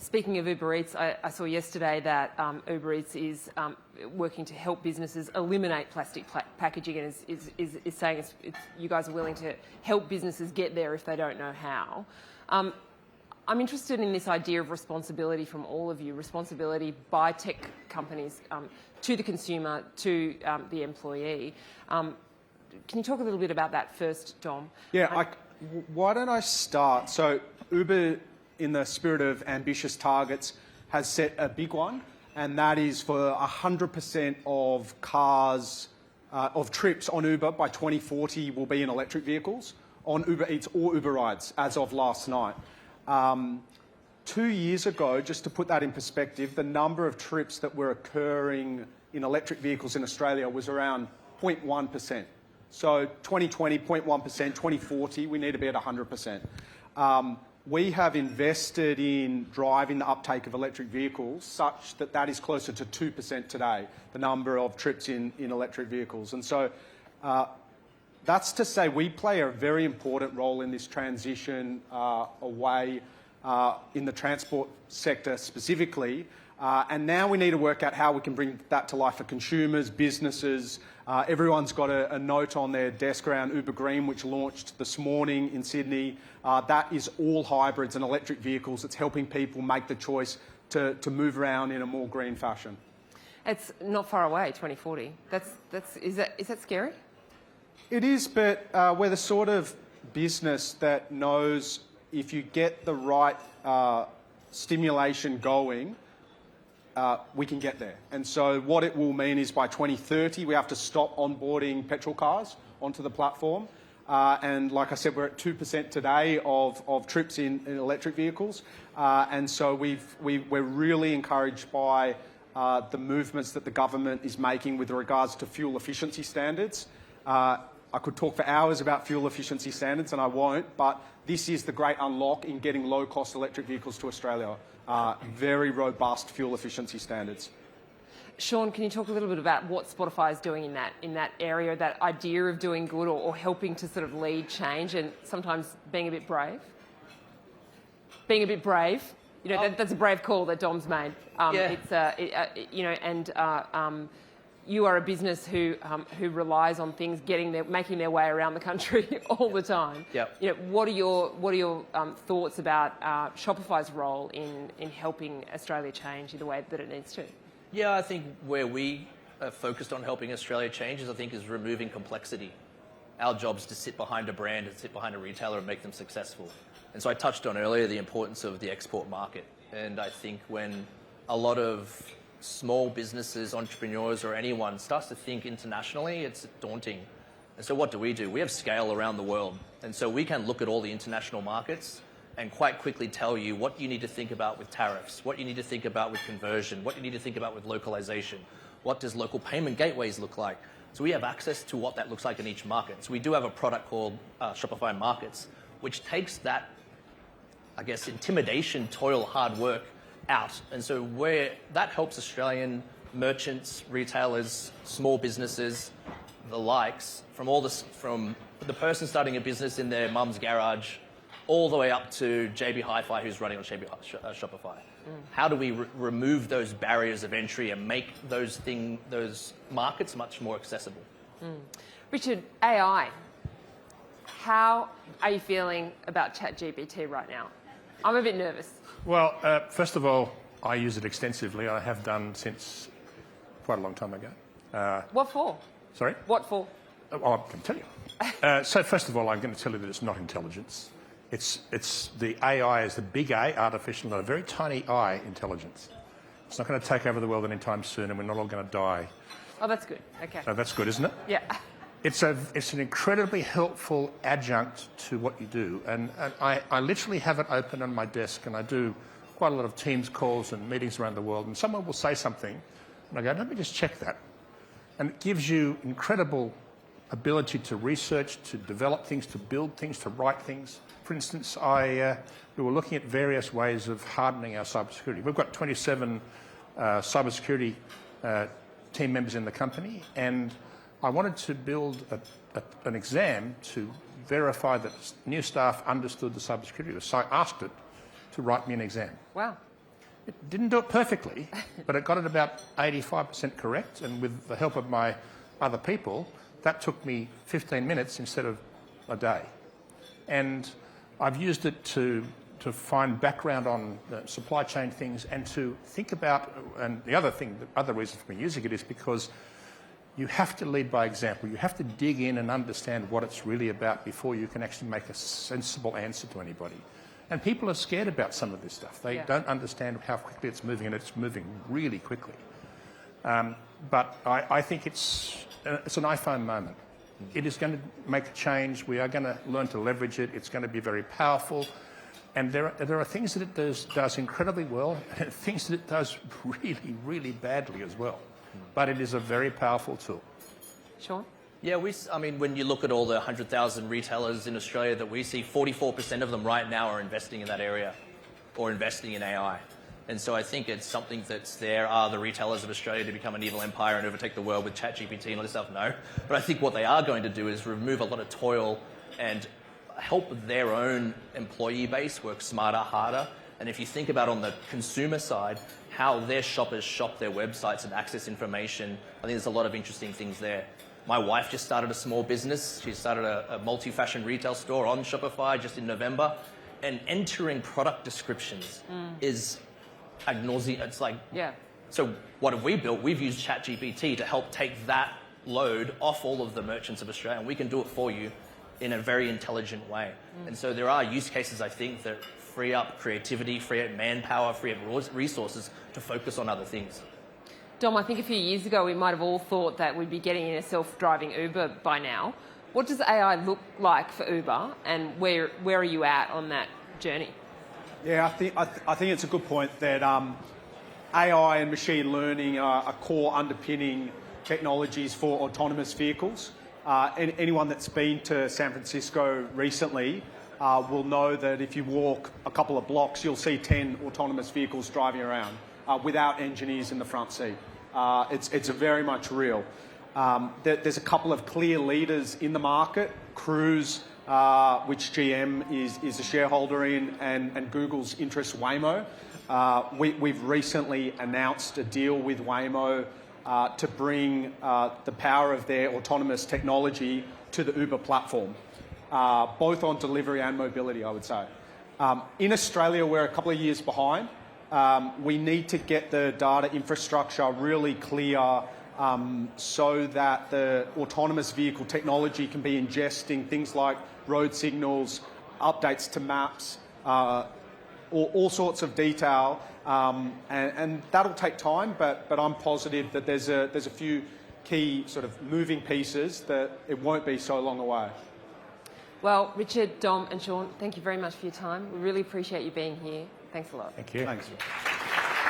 Speaking of Uber Eats, I saw yesterday that Uber Eats is working to help businesses eliminate plastic packaging and is saying you guys are willing to help businesses get there if they don't know how. I'm interested in this idea of responsibility from all of you, responsibility by tech companies to the consumer, to the employee. Can you talk a little bit about that first, Dom? Yeah, why don't I start? So Uber, in the spirit of ambitious targets, has set a big one, and that is for 100% of cars, of trips on Uber by 2040 will be in electric vehicles on Uber Eats or Uber Rides as of last night. 2 years ago, just to put that in perspective, the number of trips that were occurring in electric vehicles in Australia was around 0.1%. So 2020, 0.1%, 2040, we need to be at 100%. We have invested in driving the uptake of electric vehicles such that that is closer to 2% today, the number of trips in electric vehicles. And so that's to say we play a very important role in this transition away in the transport sector specifically. And now we need to work out how we can bring that to life for consumers, businesses. Everyone's got a note on their desk around Uber Green, which launched this morning in Sydney. That is all hybrids and electric vehicles. It's helping people make the choice to move around in a more green fashion. It's not far away, 2040. Is that scary? It is, but we're the sort of business that knows if you get the right stimulation going, we can get there. And so what it will mean is by 2030, we have to stop onboarding petrol cars onto the platform. And like I said, we're at 2% today of trips in electric vehicles. And so we're really encouraged by the movements that the government is making with regards to fuel efficiency standards. I could talk for hours about fuel efficiency standards, and I won't, but this is the great unlock in getting low-cost electric vehicles to Australia. Very robust fuel efficiency standards. Sean, can you talk a little bit about what Spotify is doing in that area, that idea of doing good or helping to sort of lead change and sometimes being a bit brave? Being a bit brave, you know, that's a brave call that Dom's made. You are a business who relies on things making their way around the country all the time. Yep. You know, what are your thoughts about Shopify's role in helping Australia change in the way that it needs to? Yeah, I think where we are focused on helping Australia change is removing complexity. Our job is to sit behind a brand and sit behind a retailer and make them successful. And so I touched on earlier the importance of the export market. And I think when a lot of small businesses, entrepreneurs, or anyone starts to think internationally, it's daunting. And so what do? We have scale around the world. And so we can look at all the international markets and quite quickly tell you what you need to think about with tariffs, what you need to think about with conversion, what you need to think about with localization, what does local payment gateways look like. So we have access to what that looks like in each market. So we do have a product called Shopify Markets, which takes that, I guess, intimidation, toil, hard work out. And so that helps Australian merchants, retailers, small businesses, the likes, from the person starting a business in their mum's garage all the way up to JB Hi-Fi who's running on Shopify. How do we remove those barriers of entry and make those markets much more accessible? Richard, AI. How are you feeling about ChatGPT right now? I'm a bit nervous. Well, first of all, I use it extensively. I have done since quite a long time ago. What for? Sorry? What for? Oh, I can tell you. So first of all, I'm going to tell you that it's not intelligence. It's the AI is the big A, artificial, and a very tiny I, intelligence. It's not going to take over the world anytime soon, and we're not all going to die. Oh, that's good. Okay. So that's good, isn't it? Yeah. It's an incredibly helpful adjunct to what you do. And I literally have it open on my desk, and I do quite a lot of Teams calls and meetings around the world, and someone will say something, and I go, let me just check that. And it gives you incredible ability to research, to develop things, to build things, to write things. For instance, we were looking at various ways of hardening our cybersecurity. We've got 27 cybersecurity team members in the company, and I wanted to build an exam to verify that new staff understood the cybersecurity. So I asked it to write me an exam. Wow. It didn't do it perfectly, but it got it about 85% correct, and with the help of my other people, that took me 15 minutes instead of a day. And I've used it to find background on supply chain things and to think about, and the other reason for me using it is because you have to lead by example. You have to dig in and understand what it's really about before you can actually make a sensible answer to anybody. And people are scared about some of this stuff. They don't understand how quickly it's moving, and it's moving really quickly. But I think it's an iPhone moment. It is going to make a change. We are going to learn to leverage it. It's going to be very powerful. And there are things that it does incredibly well, and things that it does really, really badly as well. But it is a very powerful tool. Sean? Yeah, I mean, when you look at all the 100,000 retailers in Australia that we see, 44% of them right now are investing in that area or investing in AI. And so I think it's something that's there. Are the retailers of Australia to become an evil empire and overtake the world with ChatGPT and all this stuff? No. But I think what they are going to do is remove a lot of toil and help their own employee base work smarter, harder. And if you think about on the consumer side, how their shoppers shop their websites and access information, I think there's a lot of interesting things there. My wife just started a small business. She started a multi-fashion retail store on Shopify just in November. And entering product descriptions is ad nauseum. It's like, so what have we built? We've used ChatGPT to help take that load off all of the merchants of Australia, and we can do it for you in a very intelligent way. And so there are use cases, I think, that free up creativity, free up manpower, free up resources to focus on other things. Dom, I think a few years ago we might have all thought that we'd be getting in a self-driving Uber by now. What does AI look like for Uber, and where are you at on that journey? Yeah, I think it's a good point that AI and machine learning are core underpinning technologies for autonomous vehicles. Anyone that's been to San Francisco recently will know that if you walk a couple of blocks, you'll see 10 autonomous vehicles driving around without engineers in the front seat. It's very much real. There's a couple of clear leaders in the market, Cruise, which GM is a shareholder in, and Google's interest, Waymo. We've recently announced a deal with Waymo to bring the power of their autonomous technology to the Uber platform, both on delivery and mobility, I would say. In Australia, we're a couple of years behind. We need to get the data infrastructure really clear so that the autonomous vehicle technology can be ingesting things like road signals, updates to maps, all sorts of detail, and that'll take time, but I'm positive that there's a few key sort of moving pieces that it won't be so long away. Well, Richard, Dom and Sean, thank you very much for your time. We really appreciate you being here. Thanks a lot. Thank you. Thanks.